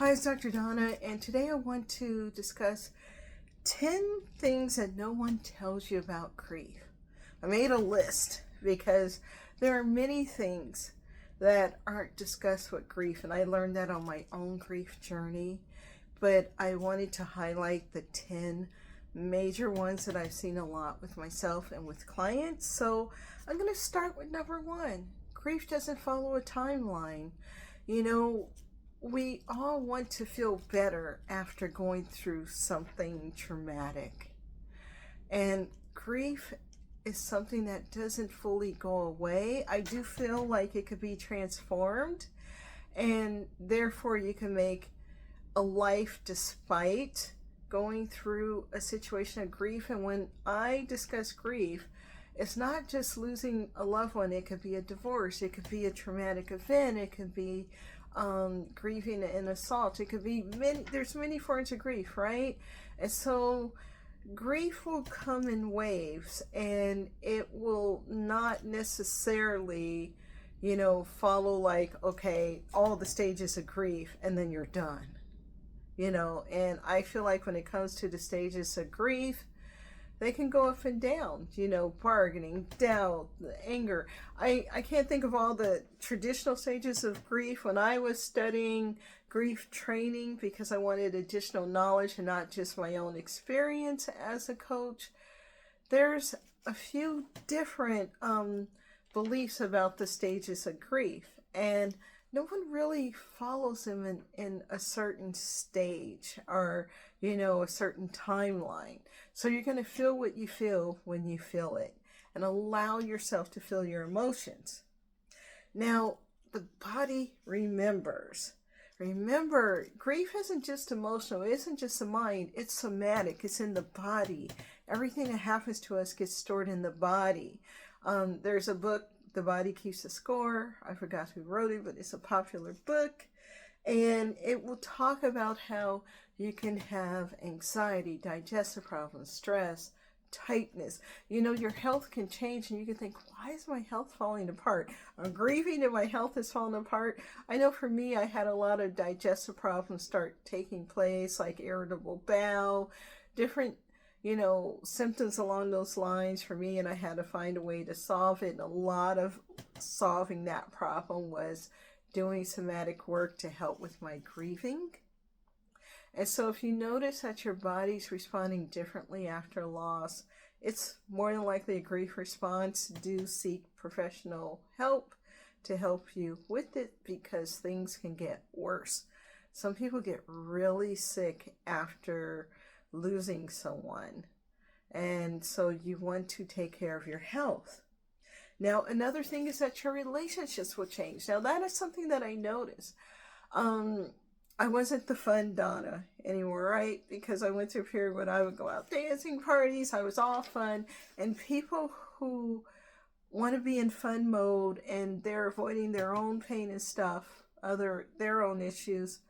Hi, it's Dr. Donna, and today I want to discuss 10 things that no one tells you about grief. I made a list because there are many things that aren't discussed with grief, and I learned that on my own grief journey. But I wanted to highlight the 10 major ones that I've seen a lot with myself and with clients. So I'm going to start with number one. Grief doesn't follow a timeline. You know, we all want to feel better after going through something traumatic. And grief is something that doesn't fully go away. I do feel like it could be transformed, and therefore you can make a life despite going through a situation of grief. And when I discuss grief, it's not just losing a loved one. It could be a divorce, it could be a traumatic event, it could be grieving an assault, it could be there's many forms of grief, right? And so grief will come in waves, and it will not necessarily follow like, okay, all the stages of grief and then you're done. And I feel like when it comes to the stages of grief, they can go up and down, bargaining, doubt, anger. I can't think of all the traditional stages of grief. When I was studying grief training, because I wanted additional knowledge and not just my own experience as a coach, there's a few different beliefs about the stages of grief. And no one really follows them in a certain stage or, a certain timeline. So you're going to feel what you feel when you feel it, and allow yourself to feel your emotions. Now, the body remembers. Remember, grief isn't just emotional. It isn't just the mind. It's somatic. It's in the body. Everything that happens to us gets stored in the body. There's a book, The Body Keeps the Score. I forgot who wrote it, but it's a popular book. And it will talk about how you can have anxiety, digestive problems, stress, tightness. Your health can change, and you can think, why is my health falling apart? I'm grieving and my health is falling apart. I know for me, I had a lot of digestive problems start taking place, like irritable bowel, different symptoms along those lines for me, and I had to find a way to solve it. And a lot of solving that problem was doing somatic work to help with my grieving. And so if you notice that your body's responding differently after loss, it's more than likely a grief response. Do seek professional help to help you with it, because things can get worse. Some people get really sick after losing someone, and so you want to take care of your health. Now, another thing is that your relationships will change. Now, that is something that I noticed. I wasn't the fun Donna anymore, right? Because I went through a period when I would go out dancing parties. I was all fun. And people who want to be in fun mode and they're avoiding their own pain and stuff, their own issues,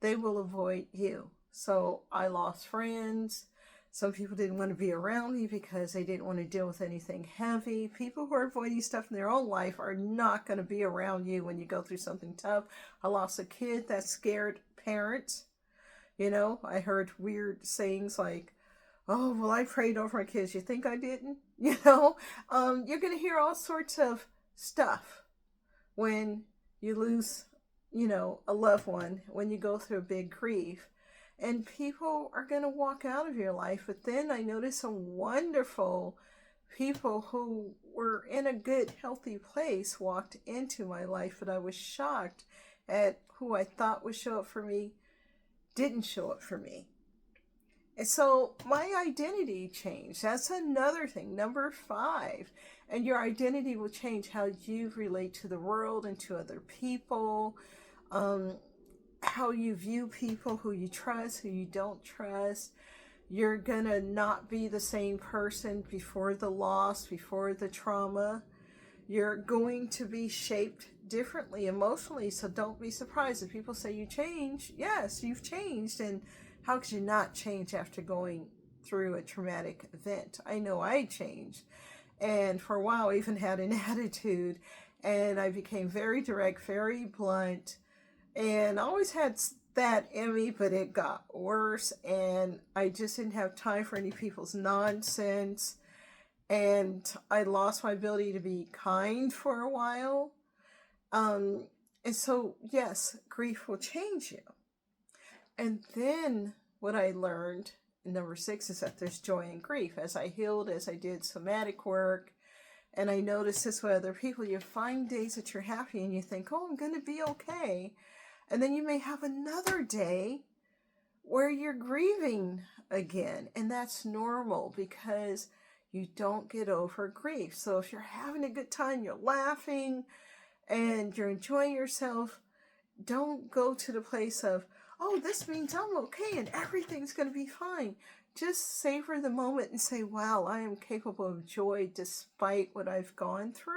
they will avoid you. So I lost friends. Some people didn't want to be around me because they didn't want to deal with anything heavy. People who are avoiding stuff in their own life are not going to be around you when you go through something tough. I lost a kid that scared parents. I heard weird sayings like, oh, well, I prayed over my kids. You think I didn't? You're going to hear all sorts of stuff when you lose, a loved one, when you go through a big grief. And people are going to walk out of your life. But then I noticed some wonderful people who were in a good, healthy place walked into my life. But I was shocked at who I thought would show up for me didn't show up for me. And so my identity changed. That's another thing. Number 5. And your identity will change how you relate to the world and to other people. How you view people, who you trust, who you don't trust. You're gonna not be the same person before the loss, before the trauma. You're going to be shaped differently emotionally, so don't be surprised if people say you change. Yes, you've changed, and how could you not change after going through a traumatic event? I know I changed, and for a while I even had an attitude, and I became very direct, very blunt, and I always had that in me, but it got worse, and I just didn't have time for any people's nonsense, and I lost my ability to be kind for a while. And so, yes, grief will change you. And then what I learned, number 6, is that there's joy in grief. As I healed, as I did somatic work, and I noticed this with other people, you find days that you're happy and you think, oh, I'm going to be okay. And then you may have another day where you're grieving again. And that's normal because you don't get over grief. So if you're having a good time, you're laughing and you're enjoying yourself, don't go to the place of, oh, this means I'm okay and everything's going to be fine. Just savor the moment and say, wow, I am capable of joy despite what I've gone through.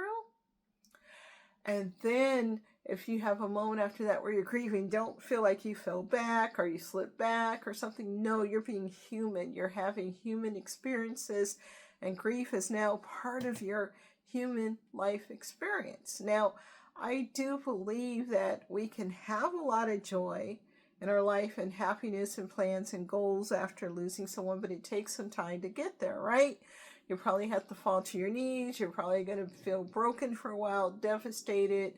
And then if you have a moment after that where you're grieving, don't feel like you fell back or you slipped back or something. No, you're being human. You're having human experiences, and grief is now part of your human life experience. Now, I do believe that we can have a lot of joy in our life and happiness and plans and goals after losing someone, but it takes some time to get there, right? You probably have to fall to your knees. You're probably going to feel broken for a while, devastated,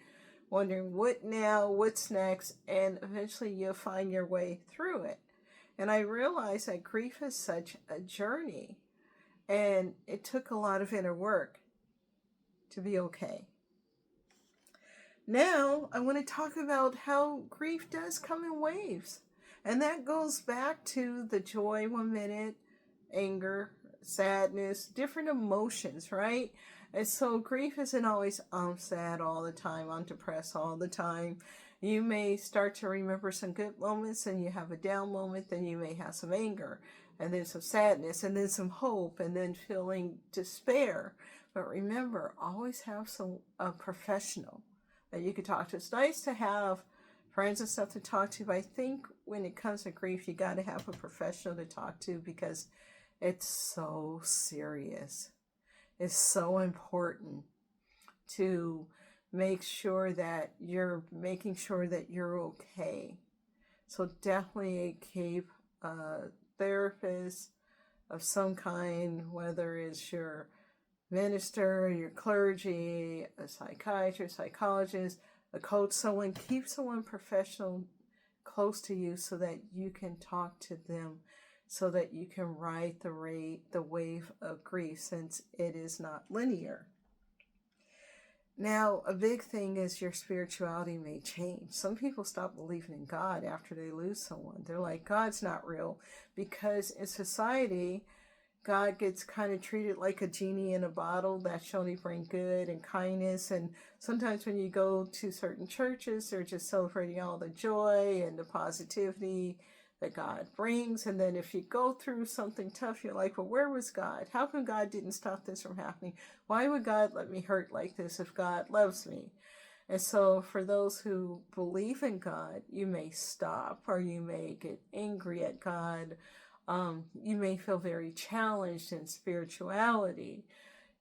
wondering what now, what's next, and eventually you'll find your way through it. And I realized that grief is such a journey, and it took a lot of inner work to be okay. Now, I want to talk about how grief does come in waves. And that goes back to the joy 1 minute, anger, sadness, different emotions, right? And so grief isn't always, I'm sad all the time, I'm depressed all the time. You may start to remember some good moments and you have a down moment, then you may have some anger, and then some sadness, and then some hope, and then feeling despair. But remember, always have a professional that you could talk to. It's nice to have friends and stuff to talk to, but I think when it comes to grief, you got to have a professional to talk to because it's so serious. It's so important to make sure that you're making sure that you're okay. So definitely keep a therapist of some kind, whether it's your minister, your clergy, a psychiatrist, psychologist, a coach, someone, keep someone professional close to you so that you can talk to them, so that you can ride the wave of grief, since it is not linear. Now, a big thing is your spirituality may change. Some people stop believing in God after they lose someone. They're like, God's not real, because in society, God gets kind of treated like a genie in a bottle that should only bring good and kindness. And sometimes when you go to certain churches, they're just celebrating all the joy and the positivity that God brings. And then if you go through something tough, you're like, well, where was God? How come God didn't stop this from happening? Why would God let me hurt like this if God loves me? And so for those who believe in God, you may stop, or you may get angry at God. You may feel very challenged in spirituality.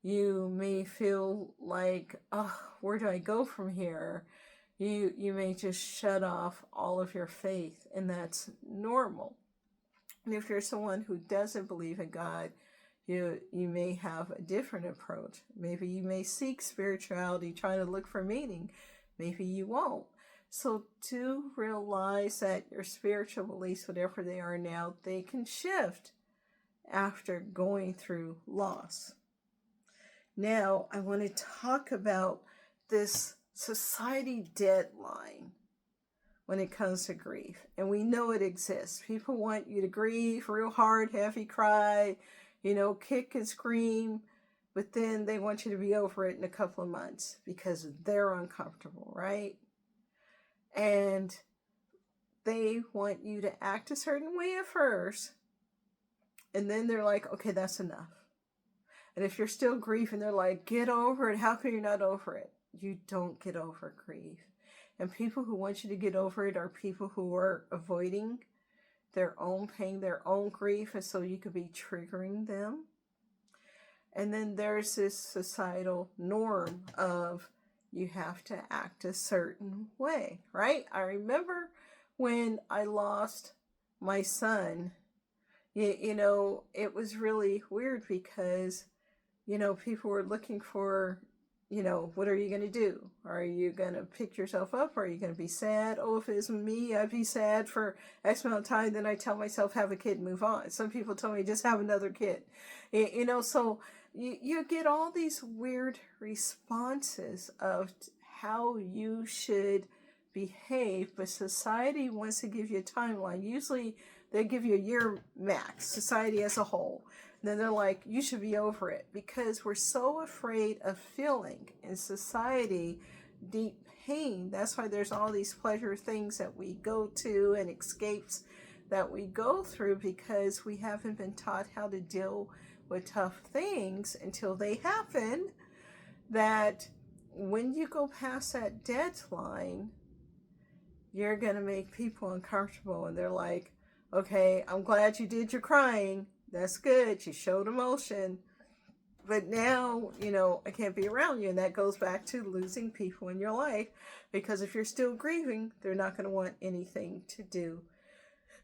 You may feel like, oh, where do I go from here? You may just shut off all of your faith, and that's normal. And if you're someone who doesn't believe in God, you may have a different approach. Maybe you may seek spirituality, trying to look for meaning. Maybe you won't. So do realize that your spiritual beliefs, whatever they are now, they can shift after going through loss. Now, I want to talk about this society deadline when it comes to grief. And we know it exists. People want you to grieve real hard, heavy cry, kick and scream. But then they want you to be over it in a couple of months because they're uncomfortable, right? And they want you to act a certain way at first, and then they're like, okay, that's enough. And if you're still grieving, they're like, get over it. How come you're not over it? You don't get over grief. And people who want you to get over it are people who are avoiding their own pain, their own grief, and so you could be triggering them. And then there's this societal norm of you have to act a certain way, right? I remember when I lost my son, it was really weird because, people were looking for, what are you going to do? Are you going to pick yourself up? Are you going to be sad? Oh, if it was me, I'd be sad for X amount of time. Then I tell myself, have a kid, move on. Some people tell me, just have another kid. So you get all these weird responses of how you should behave, but society wants to give you a timeline. Usually they give you a year max, society as a whole. And then they're like, you should be over it, because we're so afraid of feeling in society deep pain. That's why there's all these pleasure things that we go to and escapes that we go through, because we haven't been taught how to deal with tough things until they happen. That when you go past that deadline, you're going to make people uncomfortable, and they're like, okay, I'm glad you did your crying. That's good. You showed emotion. But now, I can't be around you. And that goes back to losing people in your life, because if you're still grieving, they're not going to want anything to do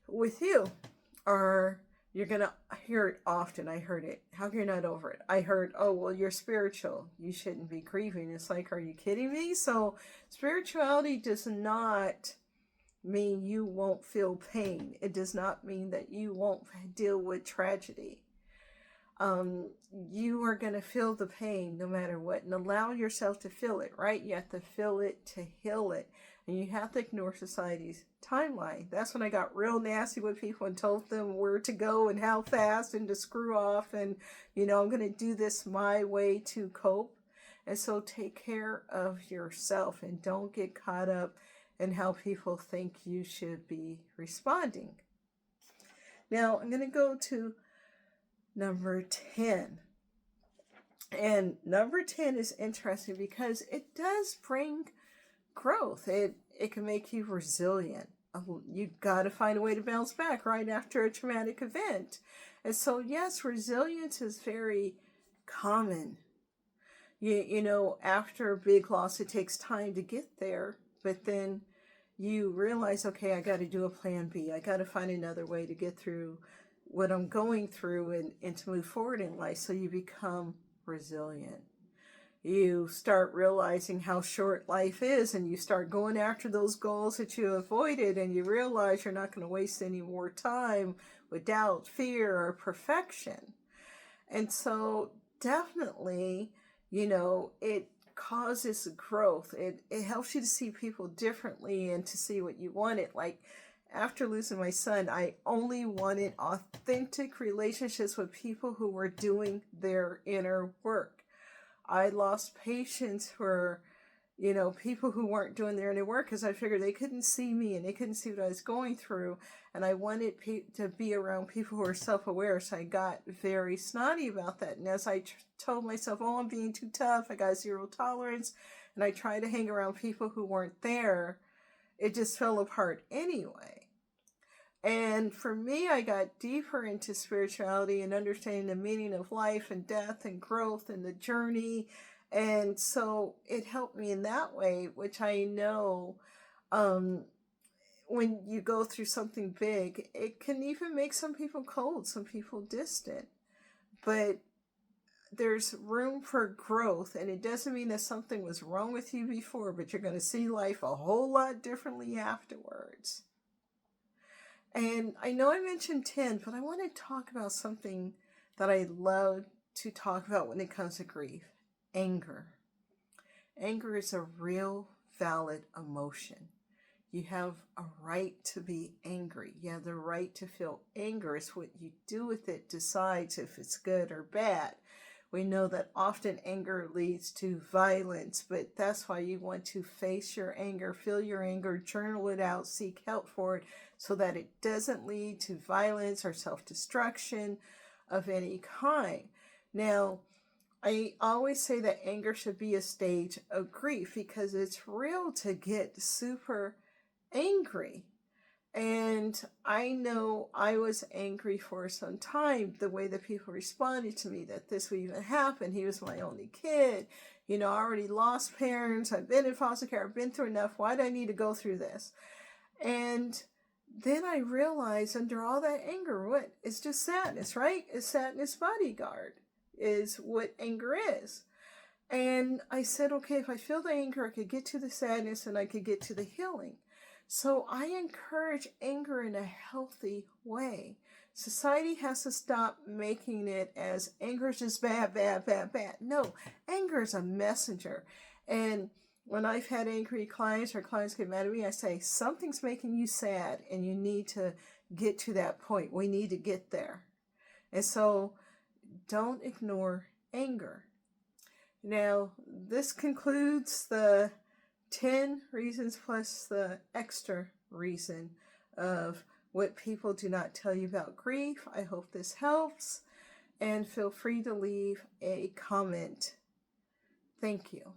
with you. Or you're going to hear it often. I heard it. How come you're not over it? I heard, oh, well, you're spiritual. You shouldn't be grieving. It's like, are you kidding me? So spirituality does not mean you won't feel pain. It does not mean that you won't deal with tragedy. You are going to feel the pain no matter what, and allow yourself to feel it, right? You have to feel it to heal it, and you have to ignore society's timeline. That's when I got real nasty with people and told them where to go and how fast and to screw off, and I'm going to do this my way to cope. And so take care of yourself and don't get caught up and how people think you should be responding. Now, I'm going to go to number 10. And number 10 is interesting because it does bring growth. It can make you resilient. You've got to find a way to bounce back right after a traumatic event. And so, yes, resilience is very common. After a big loss, it takes time to get there. But then you realize, okay, I got to do a plan B. I got to find another way to get through what I'm going through and to move forward in life. So you become resilient. You start realizing how short life is, and you start going after those goals that you avoided, and you realize you're not going to waste any more time with doubt, fear, or perfection. And so definitely, it causes growth. It helps you to see people differently and to see what you wanted. Like after losing my son, I only wanted authentic relationships with people who were doing their inner work. I lost patience for, people who weren't doing their inner work, because I figured they couldn't see me and they couldn't see what I was going through. And I wanted to be around people who are self-aware. So I got very snotty about that. And as I told myself, oh, I'm being too tough, I got zero tolerance, and I tried to hang around people who weren't there, it just fell apart anyway. And for me, I got deeper into spirituality and understanding the meaning of life and death and growth and the journey. And so it helped me in that way, which I know when you go through something big, it can even make some people cold, some people distant. But there's room for growth, and it doesn't mean that something was wrong with you before, but you're going to see life a whole lot differently afterwards. And I know I mentioned 10, but I want to talk about something that I love to talk about when it comes to grief. Anger. Anger is a real valid emotion. You have a right to be angry. You have the right to feel anger. It's what you do with it decides if it's good or bad. We know that often anger leads to violence, but that's why you want to face your anger, feel your anger, journal it out, seek help for it, so that it doesn't lead to violence or self-destruction of any kind. Now, I always say that anger should be a stage of grief, because it's real to get super angry. And I know I was angry for some time, the way that people responded to me, that this would even happen. He was my only kid. I already lost parents. I've been in foster care. I've been through enough. Why do I need to go through this? And then I realized under all that anger, what? It's just sadness, right? It's sadness bodyguard is what anger is. And I said, okay, if I feel the anger, I could get to the sadness and I could get to the healing. So I encourage anger in a healthy way. Society has to stop making it as anger is just bad, bad, bad, bad. No, anger is a messenger. And when I've had angry clients or clients get mad at me, I say, something's making you sad and you need to get to that point. We need to get there. And so don't ignore anger. Now, this concludes the 10 reasons plus the extra reason of what people do not tell you about grief. I hope this helps, and feel free to leave a comment. Thank you.